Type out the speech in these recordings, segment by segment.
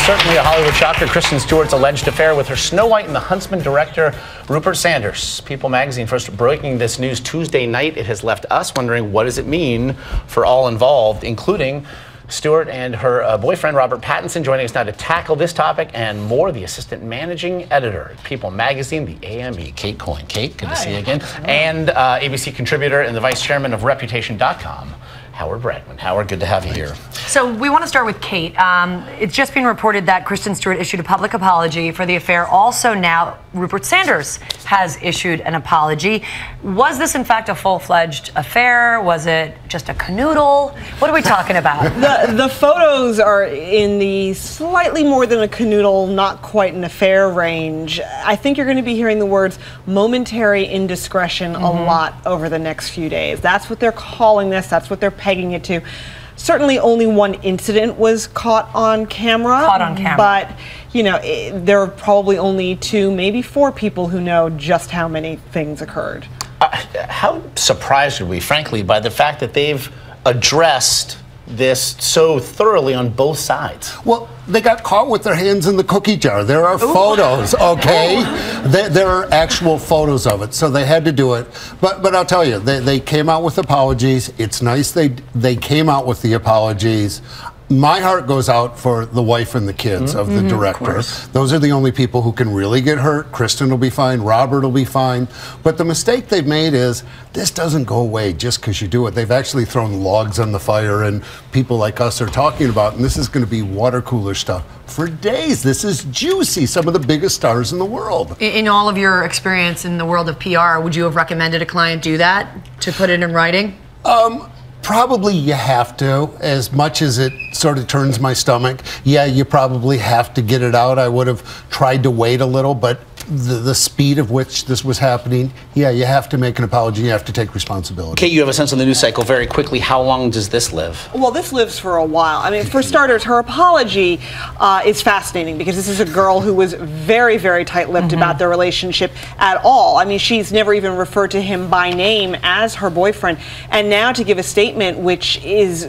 certainly a Hollywood shocker. Kristen Stewart's alleged affair with her Snow White and the Huntsman director, Rupert Sanders. People magazine first breaking this news Tuesday night. It has left us wondering, what does it mean for all involved, including Stewart and her boyfriend, Robert Pattinson. Joining us now to tackle this topic and more, the assistant managing editor at People magazine, the AME, Kate Coyne. Kate, good to see you again. And ABC contributor and the vice chairman of Reputation.com, Howard Bradman. Howard, good to have you here. So we want to start with Kate. It's just been reported that Kristen Stewart issued a public apology for the affair. Also now, Rupert Sanders has issued an apology. Was this in fact a full-fledged affair? Was it just a canoodle? What are we talking about? The photos are in the slightly more than a canoodle, not quite an affair range. I think you're going to be hearing the words momentary indiscretion a lot over the next few days. That's what they're calling this. That's what they're pegging it to. Certainly only one incident was caught on camera. But, you know, there are probably only 2, maybe 4 people who know just how many things occurred. How surprised are we, frankly, by the fact that they've addressed this so thoroughly on both sides? Well, they got caught with their hands in the cookie jar. There are photos, okay? There are actual photos of it, so they had to do it. But I'll tell you, they came out with apologies. It's nice they came out with the apologies. My heart goes out for the wife and the kids of the director. Those are the only people who can really get hurt. Kristen will be fine. Robert will be fine. But the mistake they've made is this doesn't go away just because you do it. They've actually thrown logs on the fire, and people like us are talking about, and this is going to be water cooler stuff for days. This is juicy. Some of the biggest stars in the world. In all of your experience in the world of PR, would you have recommended a client do that, to put it in writing? Probably you have to, as much as it sort of turns my stomach. Yeah, you probably have to get it out. I would have tried to wait a little, but the speed of which this was happening, yeah, you have to make an apology. You have to take responsibility. Kate, you have a sense of the news cycle. Very quickly, how long does this live? Well, this lives for a while. I mean, for starters, her apology is fascinating because this is a girl who was very, very tight-lipped about their relationship at all. I mean, she's never even referred to him by name as her boyfriend. And now to give a statement which is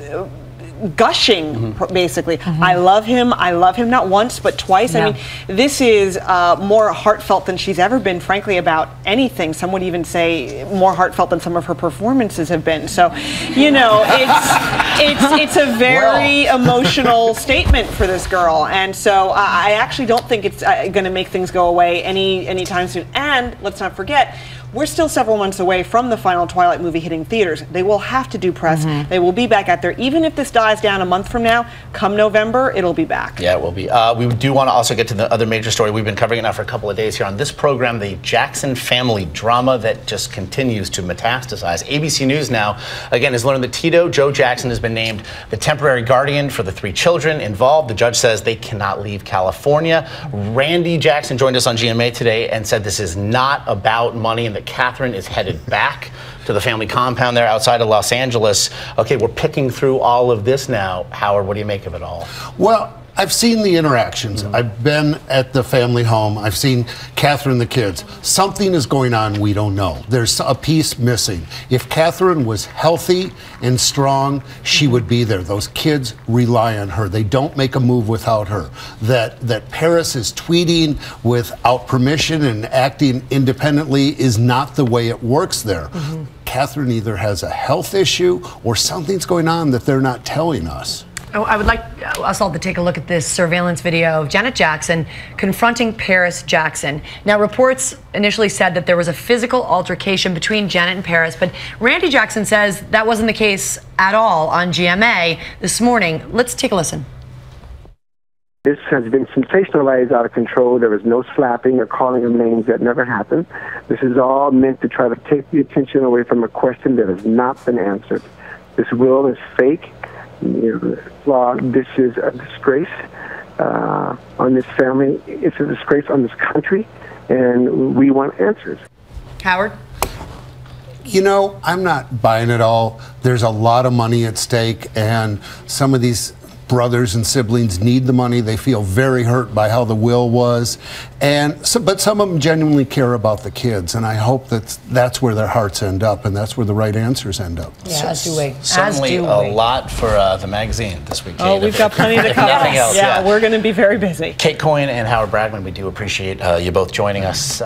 gushing, basically. I love him not once but twice. I mean, this is more heartfelt than she's ever been, frankly, about anything. Some would even say more heartfelt than some of her performances have been. So, you know, it's a very emotional statement for this girl, and so I actually don't think it's going to make things go away anytime soon. And let's not forget, we're still several months away from the final Twilight movie hitting theaters. They will have to do press. They will be back out there. Even if this dies down a month from now, come November, it'll be back. Yeah, it will be. We do want to also get to the other major story. We've been covering it now for a couple of days here on this program, the Jackson family drama that just continues to metastasize. ABC News now, again, has learned that Tito Joe Jackson has been named the temporary guardian for the 3 children involved. The judge says they cannot leave California. Randy Jackson joined us on GMA today and said this is not about money and that Catherine is headed back to the family compound there outside of Los Angeles. Okay, we're picking through all of this now. Howard, what do you make of it all? Well, I've seen the interactions. I've been at the family home. I've seen Catherine and the kids. Something is going on we don't know. There's a piece missing. If Catherine was healthy and strong, she would be there. Those kids rely on her. They don't make a move without her. That Paris is tweeting without permission and acting independently is not the way it works there. Catherine either has a health issue or something's going on that they're not telling us. Oh, I would like us all to take a look at this surveillance video of Janet Jackson confronting Paris Jackson. Now, reports initially said that there was a physical altercation between Janet and Paris, but Randy Jackson says that wasn't the case at all on GMA this morning. Let's take a listen. This has been sensationalized out of control. There was no slapping or calling of names. That never happened. This is all meant to try to take the attention away from a question that has not been answered. This will is fake. Flawed. This is a disgrace on this family. It's a disgrace on this country, and we want answers. Howard? You know, I'm not buying it all. There's a lot of money at stake, and some of these brothers and siblings need the money. They feel very hurt by how the will was. But some of them genuinely care about the kids, and I hope that's where their hearts end up, and that's where the right answers end up. Yeah, as do we. Certainly a lot for the magazine this week. Oh, we've got plenty to cover. Nothing else, yeah, we're going to be very busy. Kate Coyne and Howard Bragman, we do appreciate you both joining us.